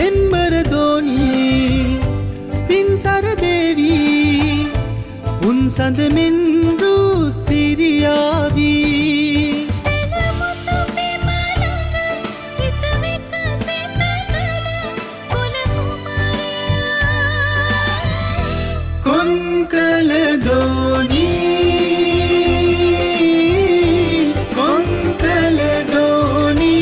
පෙම්බර දෝනී පින්සර දේවී උන්සඳ මෙන් රූ සිරියාවී කොන්කල දෝනී කොන්කල දෝනී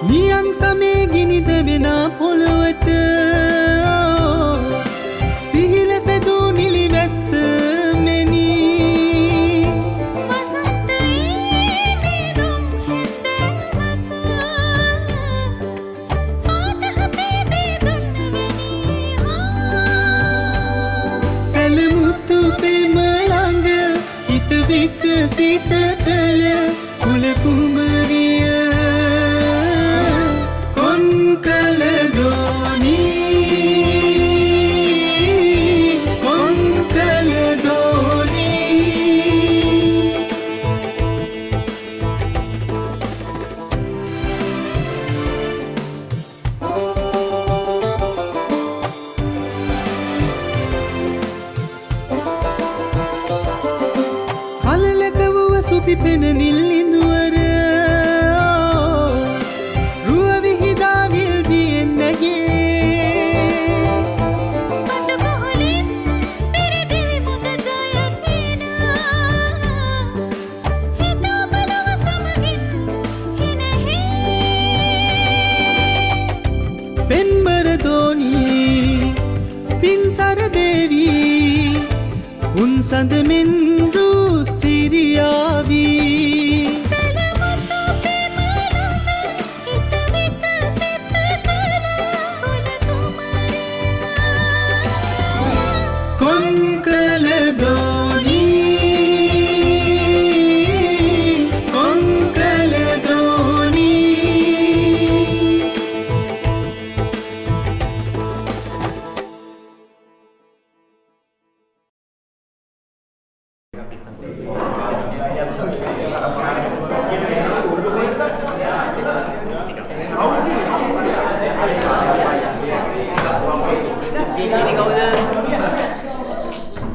නියං සමේ ගිනි දෙවෙන පොළොවට සිහිල සෙදූ නිලිවැස්ස මෙනී සැලමුතු පෙම ළඟ හිත විකසිත කළ කුල කුමරිය කොන්කල දෝනී කොන්කල දෝනී කලලක වුව සුපිපෙන නිල් ඉඳුවර රුව විහිදා විල්දියෙන් නැගේ පෙම්බර දෝනී පින්සර දේවී උන්සඳ මෙන් රූ සිරියාවී කොන්කල දෝනී කොන්කල දෝනී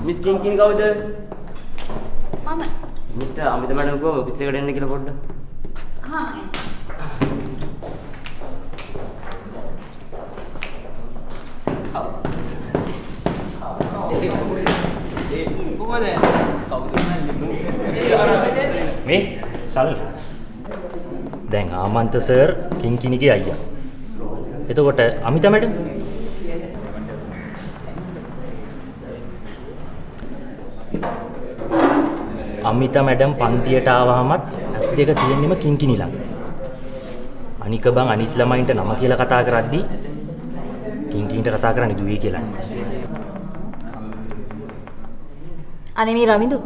මිස් කිංකිනි කවුද? මම. මිස්ටර් අමිත මැඩම් කෝ ඔෆිස් එකට එන්න කියලා පොඩ්ඩක්. හා මම. මේ සල් දැන් ආමන්ත සර් කිංකිනිගේ අයියා. එතකොට අමිත මැඩම් අමිත මැඩම් පන්තියට ආවහමත් S2 තියෙන්නෙම කිංකිනි ළඟ. අනික බං අනිත් ළමයින්ට නම කියලා කතා කරද්දී කිංකින්ට කතා කරන්නේ දුවේ කියලා. අනේ මේ රවිඳු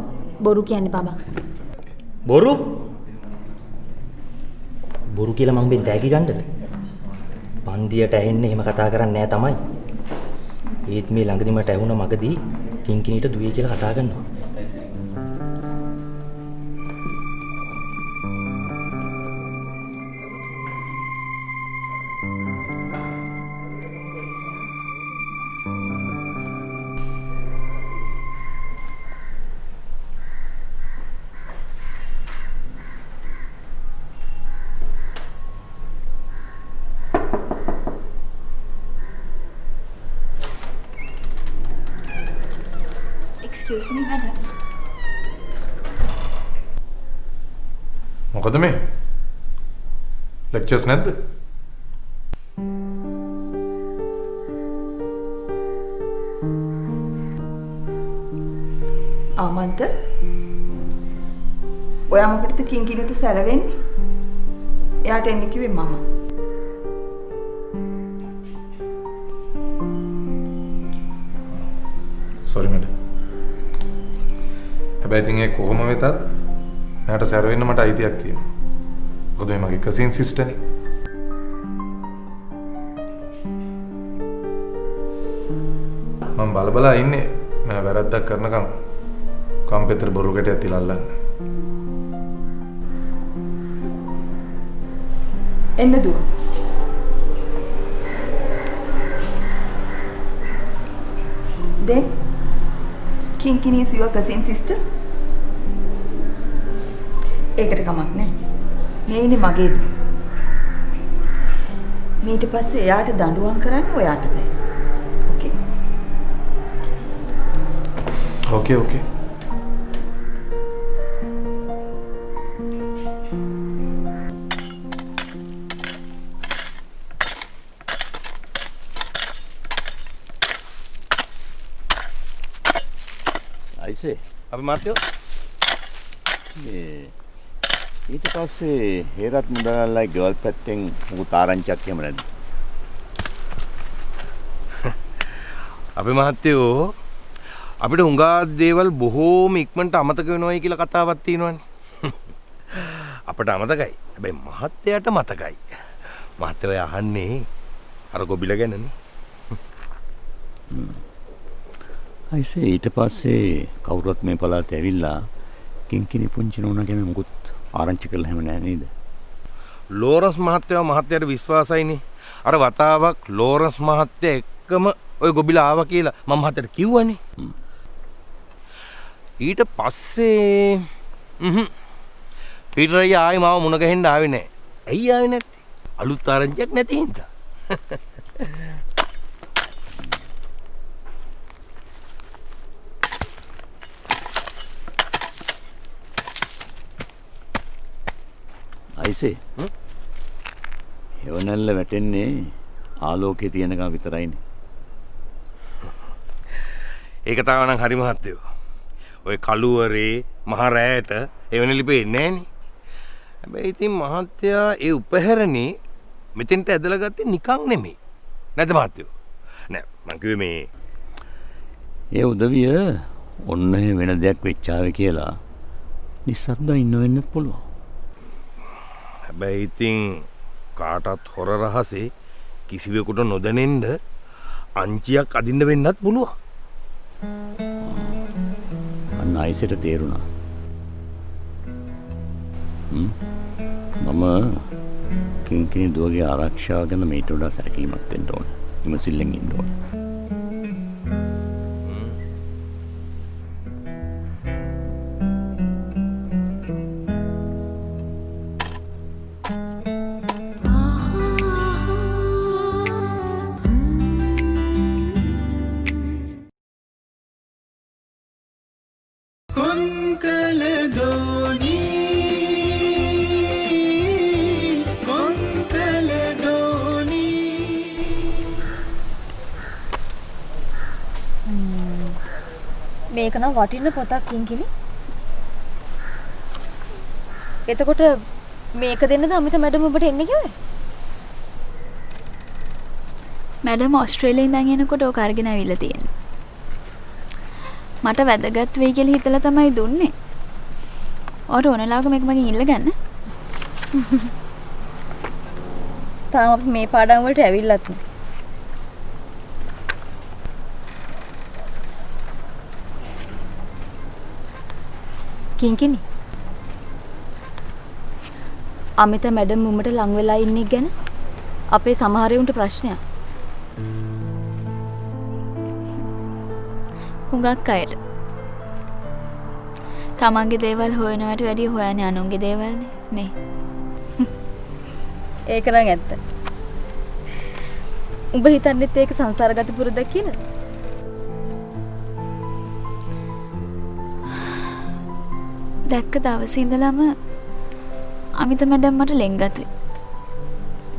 බොරු කියන්නේ බබා. බොරු? බොරු කියලා මං බෙන් තෑගි ගන්නද? පන්තියට ඇහෙන්නේ එහෙම කතා කරන්නේ නැහැ තමයි. ඒත් මේ ළඟදි මට ඇහුණ මගදී කිංකිනිට දුවේ කියලා කතා කරනවා. Excuse me, madam. මොකද මේ? ලෙක්චර්ස් නැද්ද? ආමන්ත ඔයා මොකටද කිංකිණට සැරවෙන්නේ? එයාට එන්න කිව්වේ මම. Sorry madam. හැබැයි ඉතින් ඒ කොහොම වෙතත් එයාට සැරවෙන්න මට අයිතියක් තියෙනවා. මොකද මේ මගේ කසින් සිස්ටර්නේ. මම බල ඉන්නේ මම වැරද්දක් කරනකම් කම්පියුටර් බොරු කැටයක් තියලා අල්ලන්න. එන්න දුව. Then, Kinkini is your cousin sister? ඒකට කමක් නැහැ. මේ ඉන්නේ මගේ දුව. ඊට පස්සේ එයාට දඬුවම් කරන්න ඔයාට බෑ. ඕකේ. ඕකේ. අයිසේ අපි මාත්‍යෝ මේ ඊට පස්සේ හේරත් මුදලාලයි ගෙවල් පැත්තෙන් මොකද ආරංචියක් එහෙම නැද්ද? අපි මහත්තයෝ අපිට හුඟා දේවල් බොහෝම ඉක්මනට අමතක වෙනවයි කියලා කතාවක් තියෙනවනේ. අපට අමතකයි. හැබැයි මහත්තයාට මතකයි. මහත්තයා අහන්නේ අර ගොබිල ගැනනේ. අයිසේ ඊට පස්සේ කවුරුත් මේ පළාතේ ඇවිල්ලා කිංකිණි පුංචි නෝනා ගැන මොකුත් ආරංචි කරලා හැම නෑ නේද? ලෝරන්ස් මහත්තයාට විශ්වාසයිනේ. අර වතාවක් ලෝරන්ස් මහත්තයා එක්කම ඔය ගොබිලා ආවා කියලා මම මහත්තයාට කිව්වනේ. ඊට පස්සේ පීටර් අයියා ආයි මාව මුණ ගැහෙන්න ආවේ නෑ. ඇයි ආවේ නැත්තේ? අලුත් ආරංචියක් නැති හින්දා. අයිසේ හෙවණැල්ල වැටෙන්නේ ආලෝකයේ තියෙනකම් විතරයිනේ. ඒක තාම නම් හරි මහත්තයෝ. ඔය කළුවරේ මහ රෑට එවැනි ලිපෙන්නේ නෑනේ. හැබැයි ඉතින් මහත්තයා ඒ උපහැරණේ මෙතෙන්ට ඇදලා ගත්තේ නිකන් නෙමෙයි. නැද්ද මහත්තයෝ? නෑ මං කිව්වේ මේ ඒ උදවිය ඔන්න වෙන දෙයක් වෙච්චාවේ කියලා නිස්සද්දව ඉන්න වෙන්නත් පුළුවන්. හැබැයි ඉතින් කාටත් හොර රහසේ කිසිවෙකුට නොදැනෙන්න අංචියක් අදින්න වෙන්නත් පුළුවන්. අන්න අයිසට තේරුණා. මම කිංකිණි දුවගේ ආරක්ෂාව ගැන මීට වඩා සැලකිලිමත් වෙන්න ඕන. විමසිල්ලෙන් ඉන්න ඕන. කොන්කල දෝනි මේක නම් වටින පොතක් කිංකිණි. එතකොට මේක දෙන්නද අමිත මැඩම් ඔබට එන්නේ කිව්වේ? මැඩම් ඕස්ට්‍රේලියාවෙන් ඉඳන් එනකොට ඕක අරගෙන ආවිල්ලා තියෙනවා. මට වැදගත් වෙයි කියලා හිතලා තමයි දුන්නේ. ඔයාට ඕනලාක මේක මගෙන් ඉල්ල ගන්න. තාම අපි මේ පාඩම් වලට ඇවිල්ලත් නෑ. කිංකිණි. අමිත මැඩම් මුමට ලං වෙලා ඉන්නේ ගැන අපේ සමහර උන්ට ප්‍රශ්නයක්. හුඟක් අයට තමන්ගේ දේවල් හොයනවට වැඩිය හොයන්නේ අනුන්ගේ දේවල්නේ නේ. ඒක නම් ඇත්ත. උඹ හිතන්නේත් ඒක සංසාරගත පුරුද්දක් කියලා? දැක්ක දවසේ ඉඳලම අමිත මැඩම් මට ලෙන්ගතුයි.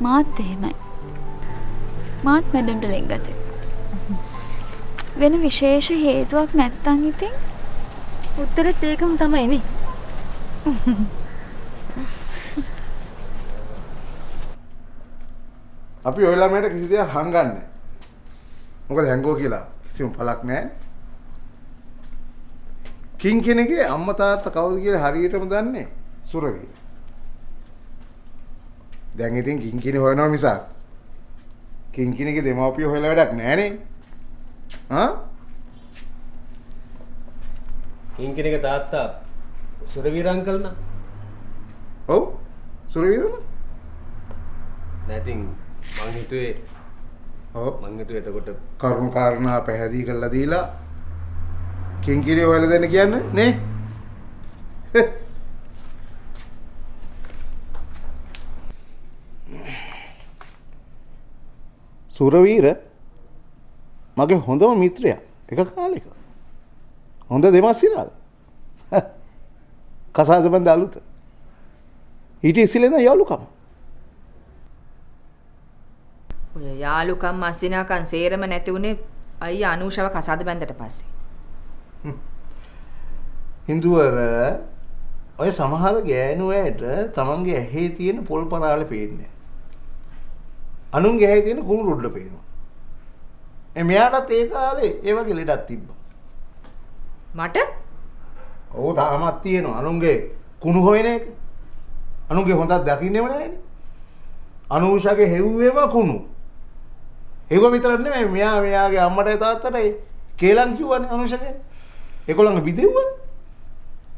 මාත් එහෙමයි. මාත් මැඩම්ට ලෙන්ගතුයි. වෙන විශේෂ හේතුවක් නැත්තම් ඉතින් උත්තරෙත් ඒකම තමයි නේ. අපි ඔය ළමයට කිසි දෙයක් හංගන්නේ නැහැ. මොකද හැංගෝ කියලා කිසිම පළක් නැහැ. කිංකිණිගේ අම්මා තාත්තා කවුද කියලා හරියටම දන්නේ සුරවි. දැන් ඉතින් කිංකිණි හොයනවා මිසක් කිංකිණිගේ දෙමාපියෝ හොයලා වැඩක් නැහැ නේ. හා? කිංකිණික තාත්තා සුරවීර අංකල් නා. ඔව් සුරවීරම නැතින් මං හිතුවේ ඔව් මං හිතුවේ එතකොට කරුණු කාරණා පැහැදිලි කරලා දීලා කිංකිණි හොයලා දෙන්න කියන්නේ නේ. සුරවීර මගේ හොඳම මිත්‍රයා එක කාලෙක. හොඳ දෙමස්සිරාල. කසාද බඳ අලුත. ඊට ඉස්සෙල්ලා ඉඳන් යාළුකම. ඔය යාළුකම් මස්සිනාකම් සේරම නැති උනේ අයියා අනූෂව කසාද බැන්දට පස්සේ. හින්දුවර ඔය සමහර ගෑනු ඇයට තමන්ගේ ඇහි තියෙන පොල් පරාල පේන්නේ. අනුන්ගේ ඇහි තියෙන කුණු රොඩ්ඩ පේනවා. මෙයාටත් ඒ කාලේ ඒ වගේ ලෙඩක් තිබ්බා. මට? ඔව් තාමත් තියෙනවා. අනුන්ගේ කුණු හොයන එක. අනුන්ගේ හොඳක් දකින්නෙම නැහැනේ. අනූෂගේ හෙව්වෙම කුණු. ඒක විතරක් නෙමෙයි මෙයාගේ අම්මටයි තාත්තටයි කේලම් කිව්වනේ අනූෂගෙන්. ඒගොල්ලන්ගේ බිදෙව්වනේ.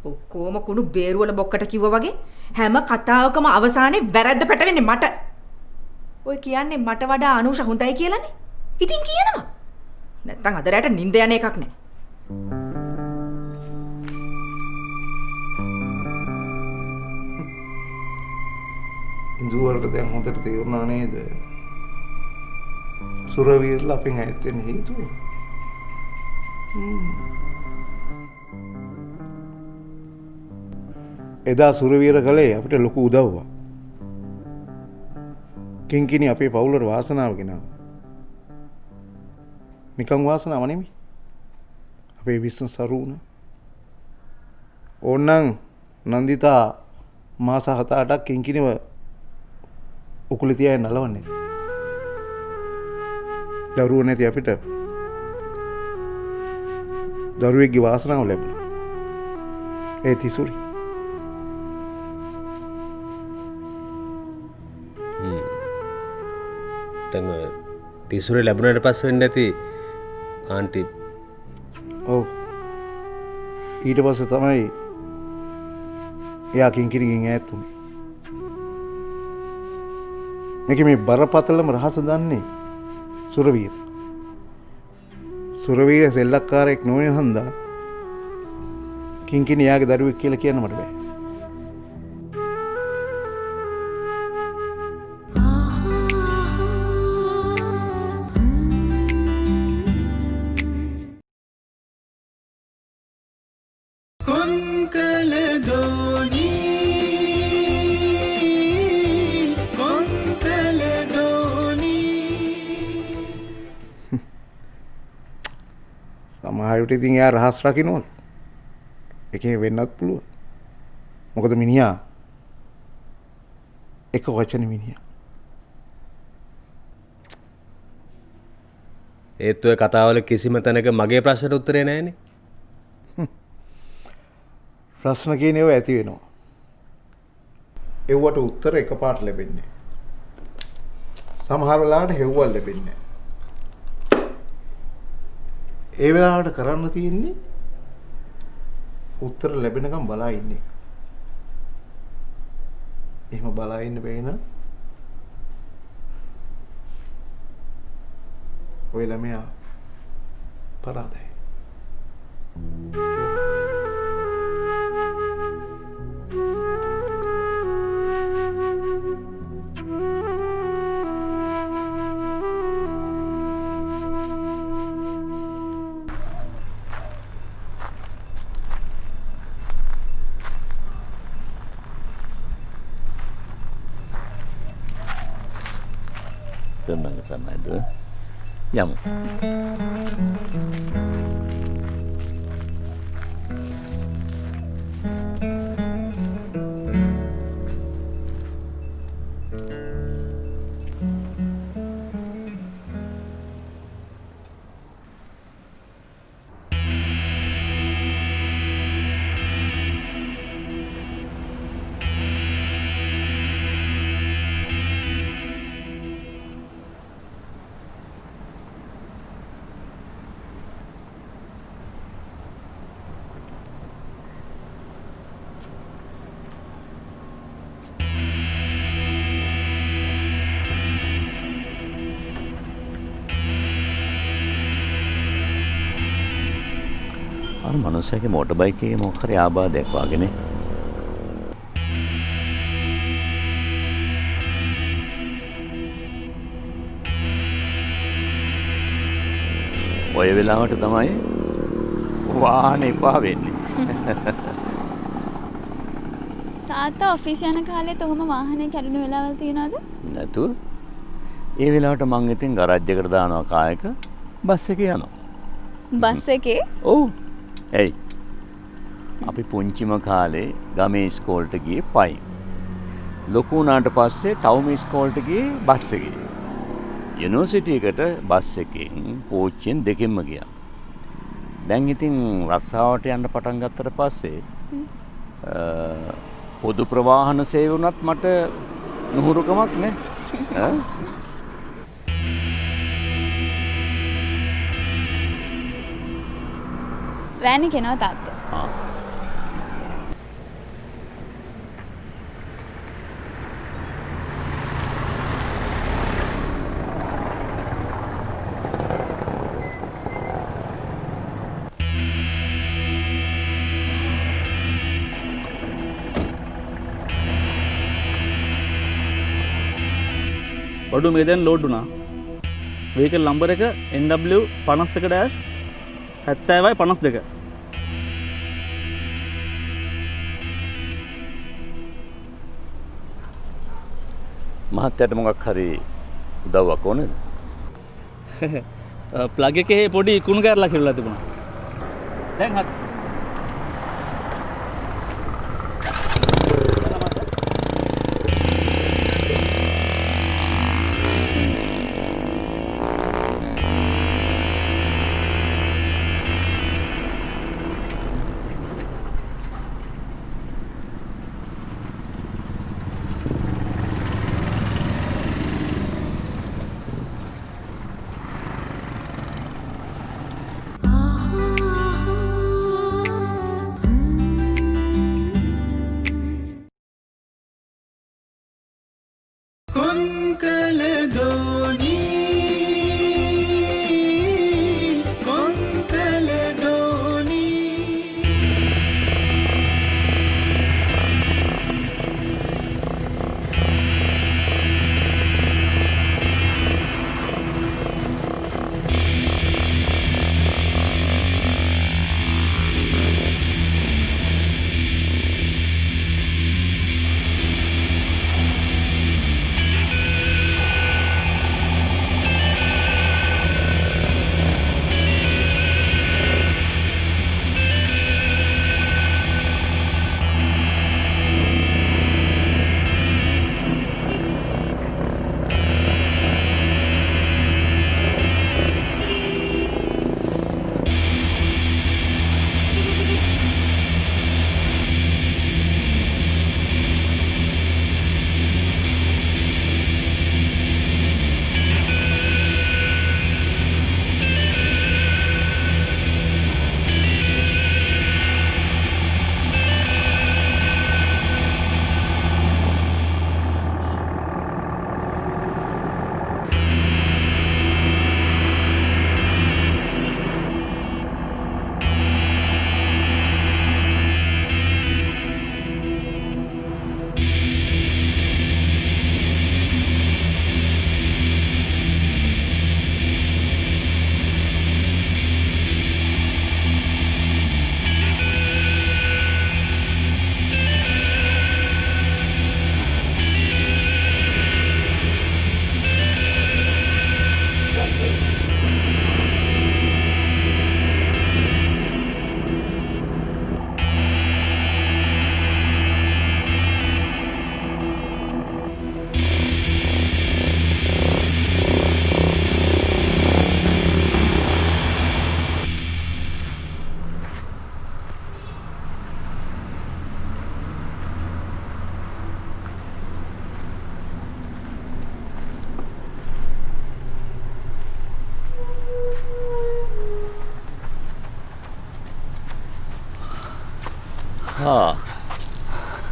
ඔක්කොම කුණු බේරුවල බොක්කට කිව්වා වගේ හැම කතාවකම අවසානයේ වැරද්ද පැටවෙන්නේ මට. ඔය කියන්නේ මට වඩා අනූෂ හොඳයි කියලානේ. ඉතින් කියනවා. නැත්තම් අද රැට නිින්ද යන එකක් නෑ. ඉන්දුවරට දැන් හොඳට තේරුණා නේද? සුරවීරලා අපෙන් ඈත් වෙන්න හේතුව. එදා සුරවීර කලේ අපිට ලොකු උදව්වක්. කිංකිණි අපේ පවුලට වාසනාව ගෙනාවා. නිකන් වාසනාව නෙමෙයි. අපේ බිස්නස් අරු වුණා. ඕන්නම් නන්දිතා මාස 7-8ක් කිංකිණිව උකුලේ තියාගෙන නලවන්නේ. දරුවෝ නැති අපිට දරුවෙක්ගේ වාසනාව ලැබුණා. ඒ තිසුරි. දැන් තිසුරේ ලැබුණාට පස්සේ වෙන්න ඇති ආන්ටි. ඔව්. ඊට පස්සේ තමයි එයා කිංකිණිගෙන් ඈත් වුනේ. මේක මේ බරපතලම රහස දන්නේ සුරවීර. සුරවීර සෙල්ලක්කාරයෙක් නොවන හන්දා කිංකිණි යාගේ දරුවෙක් කියලා කියන්න මට බෑ. සමහරවිට ඉතින් එයා රහස් රකින්නවලු. ඒකේ වෙන්නත් පුළුවන්. මොකද මිනිහා එක වචන මිනිහා. ඒත් ඔය කතාවල කිසිම තැනක මගේ ප්‍රශ්නට උත්තරේ නැහැනේ. ප්‍රශ්න කියන ඒවා ඇති වෙනවා. ඒවට උත්තර එකපාරට ලැබෙන්නේ නැහැ. සමහර වෙලාවට හෙව්වල් ලැබෙන්නේ නැහැ. ඒ වෙලාවට කරන්න තියෙන්නේ උත්තර ලැබෙනකම් බලා ඉන්න එක. එහෙම බලා ඉන්න බැහැ නම් ඔය ළමයා පරාදයි. Tenang ke sana itu. Yam. අර මනුස්සයාගේ මෝටර් බයික් එකේ මොකක් හරි ආබාධයක් වගේනේ. ඔය වෙලාවට තමයි වාහනේ එපා වෙන්නේ. තාත්තා ඔෆිස් යන කාලෙත් ඔහොම වාහනේ කැඩුණු වෙලාවල් තියනවද? නැතු. ඒ වෙලාවට මං ඉතින් ගරාජ් එකට දානවා කායක බස් එකේ යනවා. බස් එකේ? ඔව්. එයි. අපි පුංචිම කාලේ ගමේ ඉස්කෝලේට ගියේ පයින්. ලොකු වුණාට පස්සේ ටවුන් ඉස්කෝලේට ගියේ බස් එකේ. යුනිවර්සිටි එකට බස් එකෙන් කෝච්චියෙන් දෙකෙන්ම ගියා. දැන් ඉතින් රස්සාවට යන්න පටන් ගත්තට පස්සේ පොදු ප්‍රවාහන සේවය උනත් මට නුහුරුකමක් නේ. වෑනි කෙනා තාත්තා? ඔඩු මේ දැන් ලෝඩ් වුණා. වෙහිකල් නම්බර එක NW 51-70/52. මහත්තයාට මොකක් හරි උදව්වක් ඕනේද? ප්ලග් එකේ පොඩි කුණු කැරලක් හිරලා තිබුණා. දැන්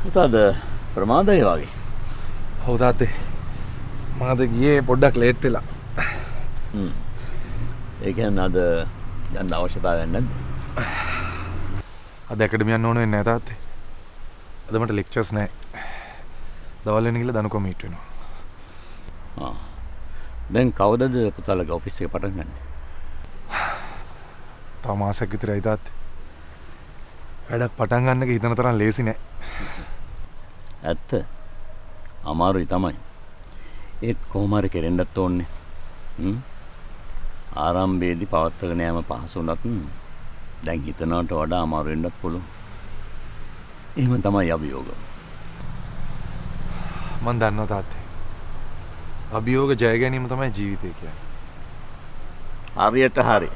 පුතාද ප්‍රමාදයි වගේ. ඔව් තාත්තේ. මාද ගියේ පොඩ්ඩක් ලේට් වෙලා. ඒ කියන්නේ අද යන්න අවශ්‍යතාවයක් නැද්ද? අද ඇකඩමි යන්න ඕන වෙන්නේ නැහැ තාත්තේ. අද මට ලෙක්චර්ස් නැහැ. දවල් වෙන ගිහලා දනුකම මීට් වෙනවා. දැන් කවදද පුතාලගේ ඔෆිස් එක පටන් ගන්නේ? තව මාසයක් විතරයි තාත්තේ. වැඩක් පටන් ගන්න එක හිතන තරම් ලේසි නෑ. ඇත්ත. අමාරුයි තමයි. ඒත් කොහොම හරි කෙරෙන්නත් ඕනේ. ආරම්භයේදී පවත්වාගෙන යෑම පහසු වුණත් දැන් හිතනවට වඩා අමාරු වෙන්නත් පුළුවන්. එහෙම තමයි අභියෝග. මම දන්නවා තාත්තේ. අභියෝග ජය ගැනීම තමයි ජීවිතය කියන්නේ. හරියට හරි.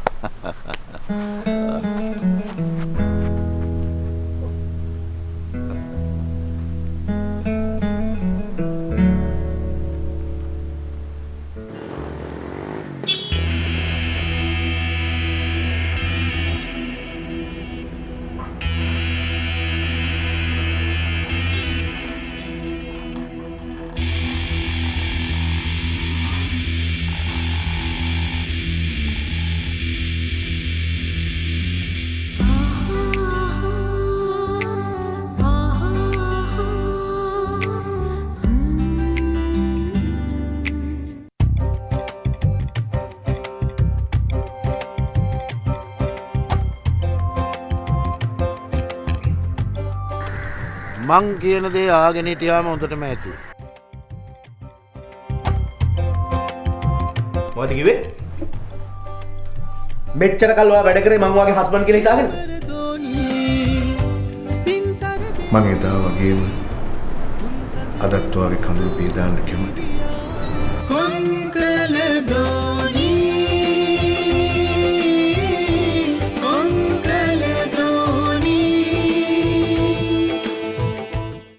මං කියන දේ ආගෙන හිටියාම හොඳටම ඇති. මොකද කිව්වේ? මෙච්චර කල් ඔයා වැඩ කරේ මං වාගේ හස්බන්ඩ් කියලා හිතාගෙනද? මං එදා වගේම අදත් ඔයාගේ කඳුළු පිය දාන්න කැමතියි.